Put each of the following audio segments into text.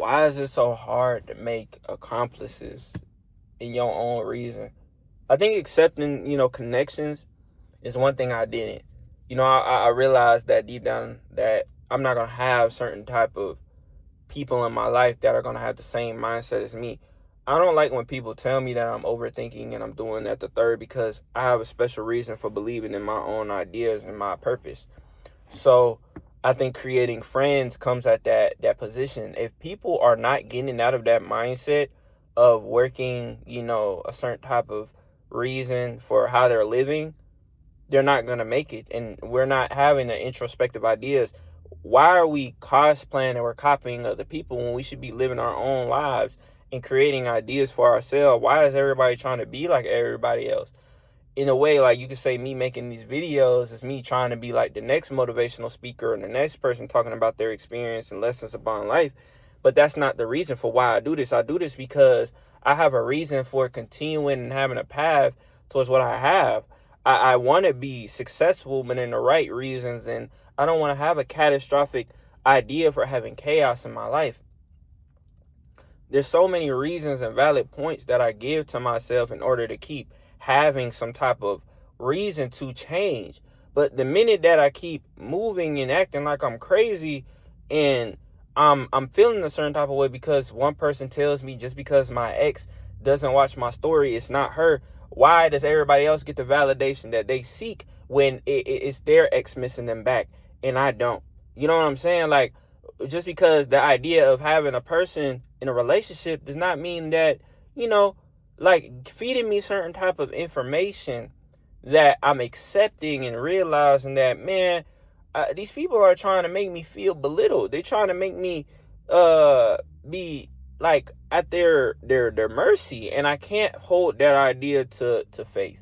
why is it so hard to make accomplices in your own reason? I think accepting, connections is one thing I didn't. I realized that deep down that I'm not going to have certain type of people in my life that are going to have the same mindset as me. I don't like when people tell me that I'm overthinking and I'm doing that the third, because I have a special reason for believing in my own ideas and my purpose. So I think creating friends comes at that position. If people are not getting out of that mindset of working, a certain type of reason for how they're living, they're not going to make it. And we're not having the introspective ideas. Why are we cosplaying and we're copying other people when we should be living our own lives and creating ideas for ourselves? Why is everybody trying to be like everybody else? In a way, like, you could say me making these videos is me trying to be like the next motivational speaker and the next person talking about their experience and lessons upon life. But that's not the reason for why I do this. I do this because I have a reason for continuing and having a path towards what I have. I want to be successful, but in the right reasons. And I don't want to have a catastrophic idea for having chaos in my life. There's so many reasons and valid points that I give to myself in order to keep having some type of reason to change. But the minute that I keep moving and acting like I'm crazy, and I'm feeling a certain type of way because one person tells me just because my ex doesn't watch my story, it's not her. Why does everybody else get the validation that they seek when it's their ex missing them back and I don't? You know what I'm saying? Like, just because the idea of having a person in a relationship does not mean that, like, feeding me certain type of information that I'm accepting and realizing that, man, these people are trying to make me feel belittled. They're trying to make me be like at their mercy, and I can't hold that idea to faith,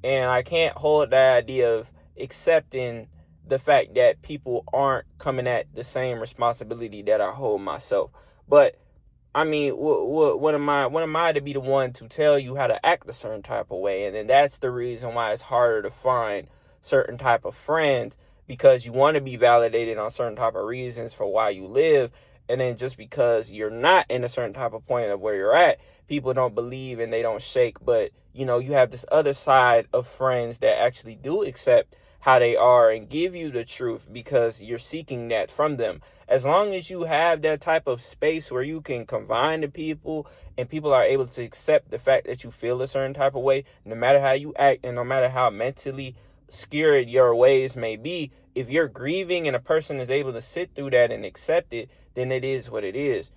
and I can't hold that idea of accepting the fact that people aren't coming at the same responsibility that I hold myself. But I mean, what am I? What am I to be the one to tell you how to act a certain type of way? And then that's the reason why it's harder to find certain type of friends, because you want to be validated on certain type of reasons for why you live, and then just because you're not in a certain type of point of where you're at, people don't believe and they don't shake. But you have this other side of friends that actually do accept how they are and give you the truth because you're seeking that from them. As long as you have that type of space where you can confine to people and people are able to accept the fact that you feel a certain type of way, no matter how you act and no matter how mentally scared your ways may be, if you're grieving and a person is able to sit through that and accept it, then it is what it is.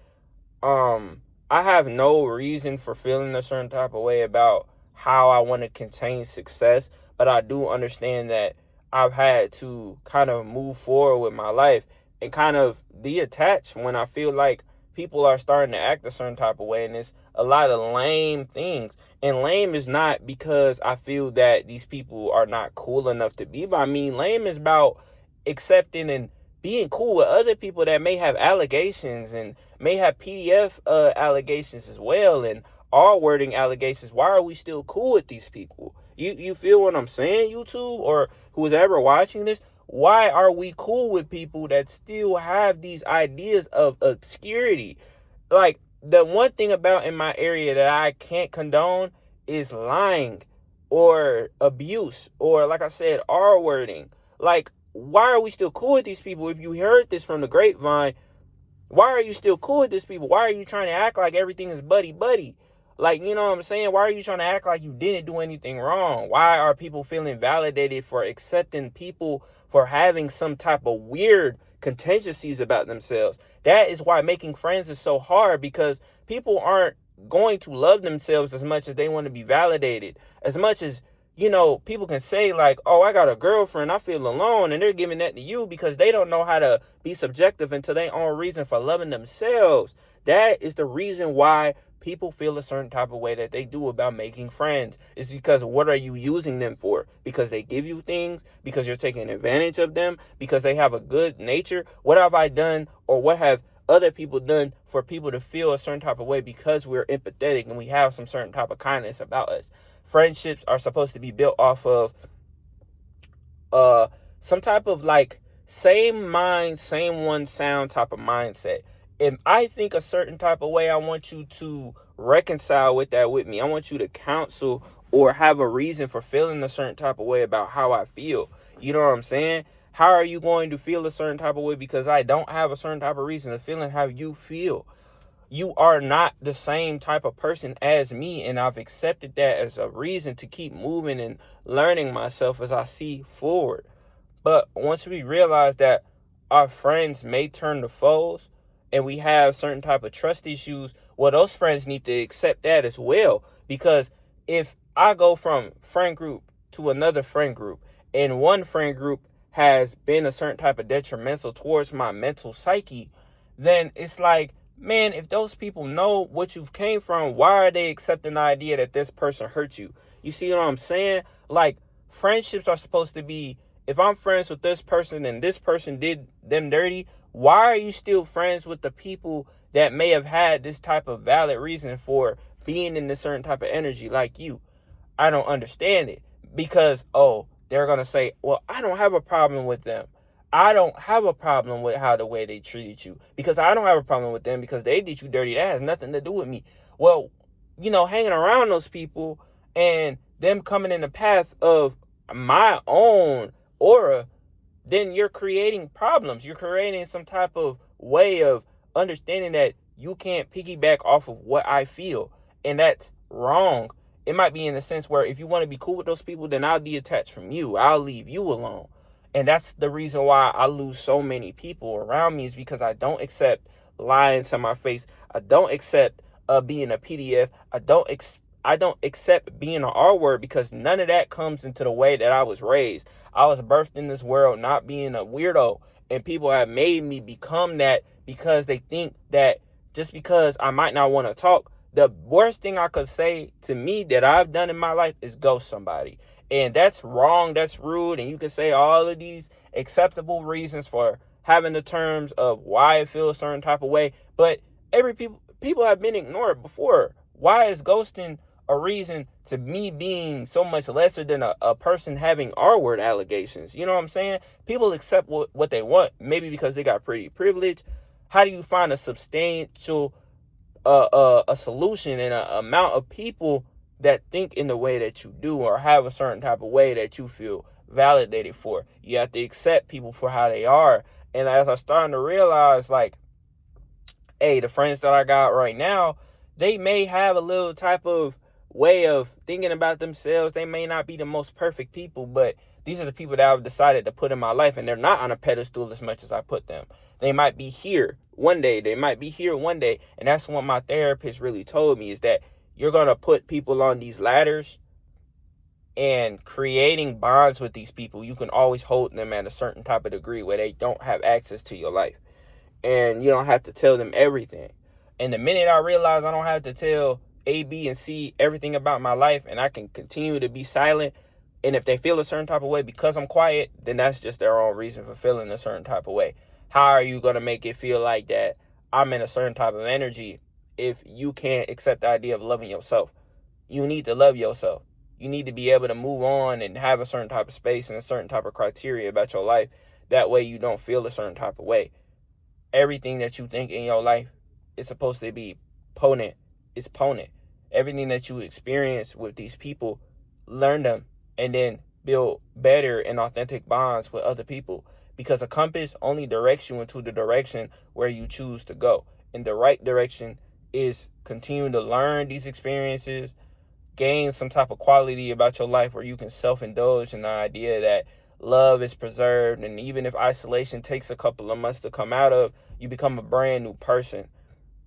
I have no reason for feeling a certain type of way about how I want to contain success, but I do understand that I've had to kind of move forward with my life and kind of detach when I feel like people are starting to act a certain type of way, and it's a lot of lame things. And lame is not because I feel that these people are not cool enough to be by me. Lame is about accepting and being cool with other people that may have allegations and may have PDF allegations as well, and R wording allegations. Why are we still cool with these people? You feel what I'm saying, YouTube, or who's ever watching this? Why are we cool with people that still have these ideas of obscurity? Like, the one thing about in my area that I can't condone is lying or abuse or, like I said, R wording. Like, why are we still cool with these people? If you heard this from the grapevine, why are you still cool with these people? Why are you trying to act like everything is buddy? Like, you know what I'm saying? Why are you trying to act like you didn't do anything wrong? Why are people feeling validated for accepting people for having some type of weird contingencies about themselves? That is why making friends is so hard, because people aren't going to love themselves as much as they want to be validated. As much as, people can say like, oh, I got a girlfriend, I feel alone, and they're giving that to you because they don't know how to be subjective into their own reason for loving themselves. That is the reason why people feel a certain type of way that they do about making friends. It's because what are you using them for? Because they give you things? Because you're taking advantage of them? Because they have a good nature? What have I done, or what have other people done for people to feel a certain type of way because we're empathetic and we have some certain type of kindness about us? Friendships are supposed to be built off of some type of like same mind, same one sound type of mindset. if I think a certain type of way, I want you to reconcile with that with me. I want you to counsel or have a reason for feeling a certain type of way about how I feel. You know what I'm saying? How are you going to feel a certain type of way because I don't have a certain type of reason to feeling how you feel? You are not the same type of person as me, and I've accepted that as a reason to keep moving and learning myself as I see forward. But once we realize that our friends may turn to foes and we have certain type of trust issues, well, those friends need to accept that as well. Because if I go from friend group to another friend group and one friend group has been a certain type of detrimental towards my mental psyche, then it's like, man, if those people know what you came from, why are they accepting the idea that this person hurt you? You see what I'm saying? Like, friendships are supposed to be, if I'm friends with this person and this person did them dirty, why are you still friends with the people that may have had this type of valid reason for being in this certain type of energy like you? I don't understand it. Because, oh, they're going to say, well, I don't have a problem with them. I don't have a problem with how the way they treated you, because I don't have a problem with them because they did you dirty. That has nothing to do with me. Well, hanging around those people and them coming in the path of my own aura, then you're creating problems. You're creating some type of way of understanding that you can't piggyback off of what I feel. And that's wrong. It might be in a sense where if you want to be cool with those people, then I'll detach from you. I'll leave you alone. And that's the reason why I lose so many people around me, is because I don't accept lying to my face. I don't accept being a PDF. I don't accept being an R word, because none of that comes into the way that I was raised. I was birthed in this world not being a weirdo, and people have made me become that because they think that just because I might not want to talk, the worst thing I could say to me that I've done in my life is ghost somebody. And that's wrong, that's rude, and you can say all of these acceptable reasons for having the terms of why it feels a certain type of way, but people have been ignored before. Why is ghosting a reason to me being so much lesser than a person having R-word allegations? You know what I'm saying? People accept what they want, maybe because they got pretty privilege. How do you find a substantial a solution and an amount of people that think in the way that you do, or have a certain type of way that you feel validated for? You have to accept people for how they are. And as I'm starting to realize, like, hey, the friends that I got right now, they may have a little type of way of thinking about themselves. They may not be the most perfect people, but these are the people that I've decided to put in my life, and they're not on a pedestal as much as I put them. They might be here one day. They might be here one day. And that's what my therapist really told me, is that you're going to put people on these ladders, and creating bonds with these people, you can always hold them at a certain type of degree where they don't have access to your life. And you don't have to tell them everything. And the minute I realize I don't have to tell A, B, and C everything about my life, and I can continue to be silent, and if they feel a certain type of way because I'm quiet, then that's just their own reason for feeling a certain type of way. How are you going to make it feel like that I'm in a certain type of energy if you can't accept the idea of loving yourself? You need to love yourself. You need to be able to move on and have a certain type of space and a certain type of criteria about your life. That way you don't feel a certain type of way. Everything that you think in your life is supposed to be potent. It's potent. Everything that you experience with these people, learn them, and then build better and authentic bonds with other people. Because a compass only directs you into the direction where you choose to go. And the right direction is continue to learn these experiences, gain some type of quality about your life where you can self-indulge in the idea that love is preserved, and even if isolation takes a couple of months to come out of, you become a brand new person.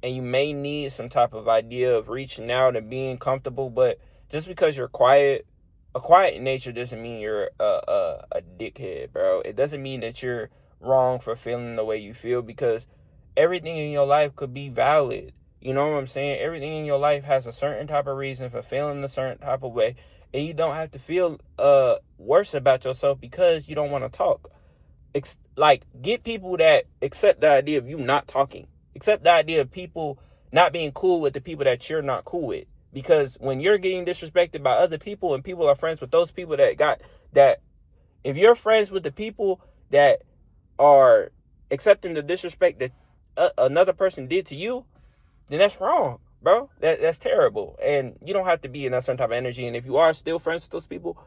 And you may need some type of idea of reaching out and being comfortable, but just because you're quiet, a quiet nature doesn't mean you're a dickhead, bro. It doesn't mean that you're wrong for feeling the way you feel, because everything in your life could be valid. You know what I'm saying? Everything in your life has a certain type of reason for feeling a certain type of way. And you don't have to feel worse about yourself because you don't want to talk. Get people that accept the idea of you not talking. Accept the idea of people not being cool with the people that you're not cool with. Because when you're getting disrespected by other people, and people are friends with those people that, if you're friends with the people that are accepting the disrespect that another person did to you, then that's wrong, bro. That's terrible. And you don't have to be in a certain type of energy. And if you are still friends with those people,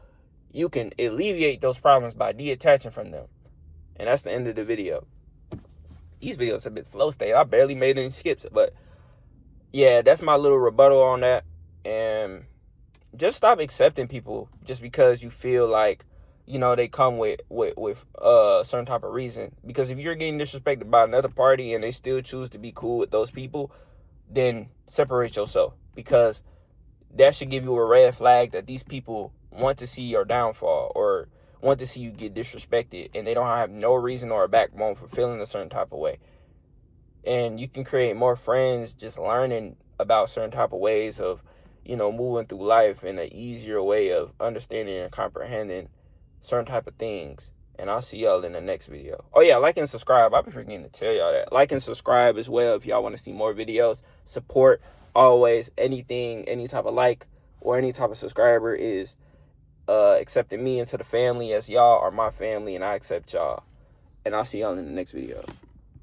you can alleviate those problems by detaching from them. And that's the end of the video. These videos have been flow state. I barely made any skips. But yeah, that's my little rebuttal on that. And just stop accepting people just because you feel like, you know, they come with a certain type of reason. Because if you're getting disrespected by another party and they still choose to be cool with those people, then separate yourself. Because that should give you a red flag that these people want to see your downfall or want to see you get disrespected, and they don't have no reason or a backbone for feeling a certain type of way. And you can create more friends just learning about certain type of ways of, you know, moving through life in an easier way of understanding and comprehending certain type of things. And I'll see y'all in the next video. Oh yeah, like and subscribe. I've been forgetting to tell y'all that. Like and subscribe as well if y'all want to see more videos. Support always. Anything, any type of like or any type of subscriber is accepting me into the family, as y'all are my family and I accept y'all. And I'll see y'all in the next video.